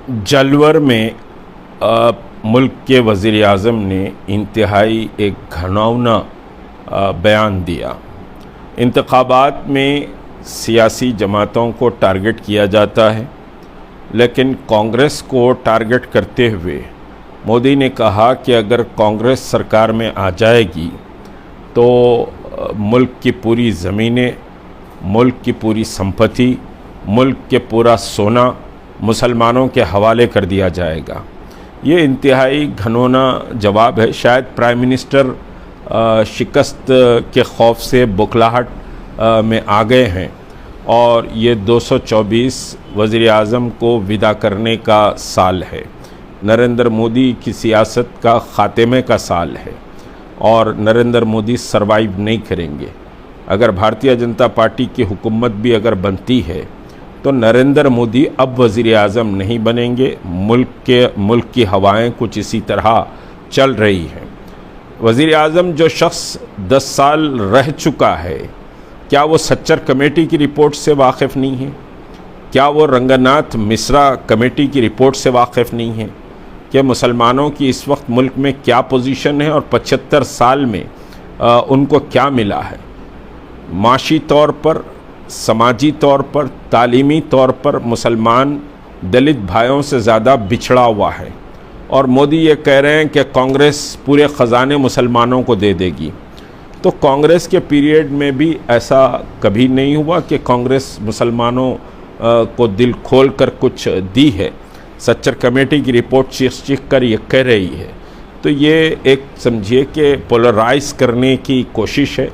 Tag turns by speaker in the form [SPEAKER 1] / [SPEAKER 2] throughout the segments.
[SPEAKER 1] जलवर में मुल्क के वज़ीर आज़म ने इंतहाई एक घिनौना बयान दिया। इंतखाबात में सियासी जमातों को टारगेट किया जाता है, लेकिन कांग्रेस को टारगेट करते हुए मोदी ने कहा कि अगर कांग्रेस सरकार में आ जाएगी तो मुल्क की पूरी ज़मीनें, मुल्क की पूरी संपत्ति, मुल्क के पूरा सोना मुसलमानों के हवाले कर दिया जाएगा। ये इंतहाई घिनौना जवाब है। शायद प्राइम मिनिस्टर शिकस्त के खौफ से बुखलाहट में आ गए हैं और ये 224 वज़ीर आज़म को विदा करने का साल है। नरेंद्र मोदी की सियासत का ख़ात्मे का साल है और नरेंद्र मोदी सरवाइव नहीं करेंगे। अगर भारतीय जनता पार्टी की हुकूमत भी अगर बनती है तो नरेंद्र मोदी अब वज़ीर आज़म नहीं बनेंगे। मुल्क की हवाएं कुछ इसी तरह चल रही हैं। वज़ीर आज़म जो शख्स 10 साल रह चुका है, क्या वो सच्चर कमेटी की रिपोर्ट से वाकिफ़ नहीं है? क्या वो रंगनाथ मिश्रा कमेटी की रिपोर्ट से वाकिफ़ नहीं है कि मुसलमानों की इस वक्त मुल्क में क्या पोजीशन है और 75 साल में उनको क्या मिला है? माशी तौर पर, समाजी तौर पर, तालीमी तौर पर मुसलमान दलित भाइयों से ज़्यादा बिछड़ा हुआ है और मोदी ये कह रहे हैं कि कांग्रेस पूरे ख़जाने मुसलमानों को दे देगी। तो कांग्रेस के पीरियड में भी ऐसा कभी नहीं हुआ कि कांग्रेस मुसलमानों को दिल खोल कर कुछ दी है। सच्चर कमेटी की रिपोर्ट चीख कर ये कह रही है। तो ये एक समझिए कि पोलराइज़ करने की कोशिश है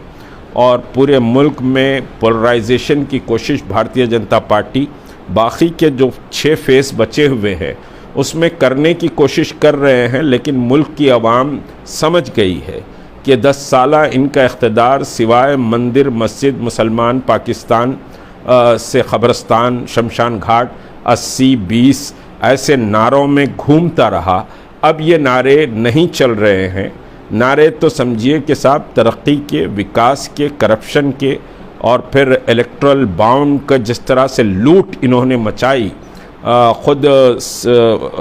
[SPEAKER 1] और पूरे मुल्क में पोलराइजेशन की कोशिश भारतीय जनता पार्टी बाकी के जो 6 फेस बचे हुए हैं उसमें करने की कोशिश कर रहे हैं। लेकिन मुल्क की आवाम समझ गई है कि 10 साला इनका इख्तिदार सिवाय मंदिर, मस्जिद, मुसलमान पाकिस्तान से ख़बरस्तान, शमशान घाट, 80-20 ऐसे नारों में घूमता रहा। अब ये नारे नहीं चल रहे हैं। नारे तो समझिए कि साहब तरक्की के, विकास के, करप्शन के और फिर इलेक्ट्रल बाउंड का जिस तरह से लूट इन्होंने मचाई। ख़ुद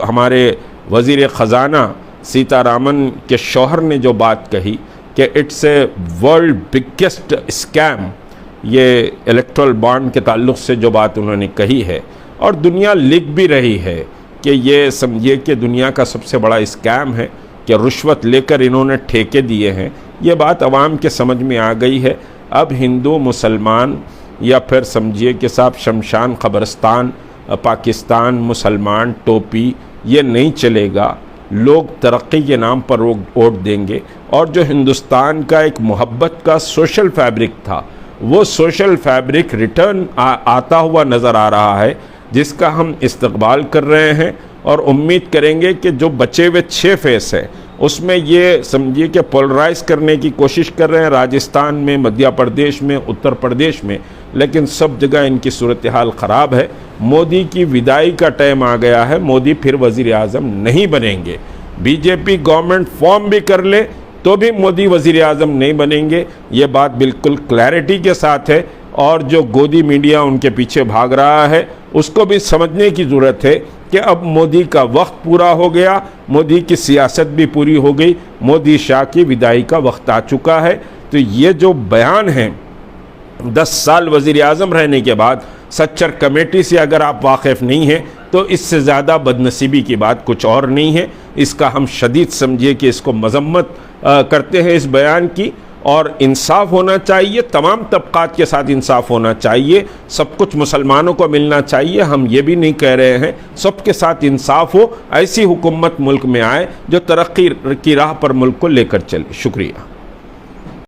[SPEAKER 1] हमारे वज़ीर ख़जाना सीतारामन के शौहर ने जो बात कही कि it's a world biggest scam, ये इलेक्ट्रल बॉन्ड के ताल्लुक़ से जो बात उन्होंने कही है और दुनिया लिख भी रही है कि ये समझिए कि दुनिया का सबसे बड़ा स्कैम है कि रुश्वत लेकर इन्होंने ठेके दिए हैं। ये बात आवाम के समझ में आ गई है। अब हिंदू, मुसलमान या फिर समझिए कि साहब शमशान, ख़बरस्तान, पाकिस्तान, मुसलमान, टोपी, ये नहीं चलेगा। लोग तरक्की के नाम पर वोट देंगे और जो हिंदुस्तान का एक मोहब्बत का सोशल फैब्रिक था, वो सोशल फैब्रिक रिटर्न आता हुआ नज़र आ रहा है, जिसका हम इस्तकबाल कर रहे हैं और उम्मीद करेंगे कि जो बचे हुए 6 फेस हैं उसमें ये समझिए कि पोलराइज़ करने की कोशिश कर रहे हैं। राजस्थान में, मध्य प्रदेश में, उत्तर प्रदेश में, लेकिन सब जगह इनकी सूरत हाल ख़राब है। मोदी की विदाई का टाइम आ गया है। मोदी फिर वज़ीर आज़म नहीं बनेंगे। बीजेपी गवर्नमेंट फॉर्म भी कर ले तो भी मोदी वज़ीर आज़म नहीं बनेंगे। ये बात बिल्कुल क्लैरिटी के साथ है और जो गोदी मीडिया उनके पीछे भाग रहा है उसको भी समझने की ज़रूरत है कि अब मोदी का वक्त पूरा हो गया, मोदी की सियासत भी पूरी हो गई, मोदी शाह की विदाई का वक्त आ चुका है। तो ये जो बयान है 10 साल वज़ीर आज़म रहने के बाद सच्चर कमेटी से अगर आप वाकिफ़ नहीं हैं तो इससे ज़्यादा बदनसीबी की बात कुछ और नहीं है। इसका हम शदीद समझिए कि इसको मज़म्मत करते हैं इस बयान की और इंसाफ होना चाहिए। तमाम तबक़ात के साथ इंसाफ होना चाहिए। सब कुछ मुसलमानों को मिलना चाहिए। हम ये भी नहीं कह रहे हैं सबके साथ इंसाफ हो। ऐसी हुकूमत मुल्क में आए जो तरक्की की राह पर मुल्क को लेकर चले। शुक्रिया।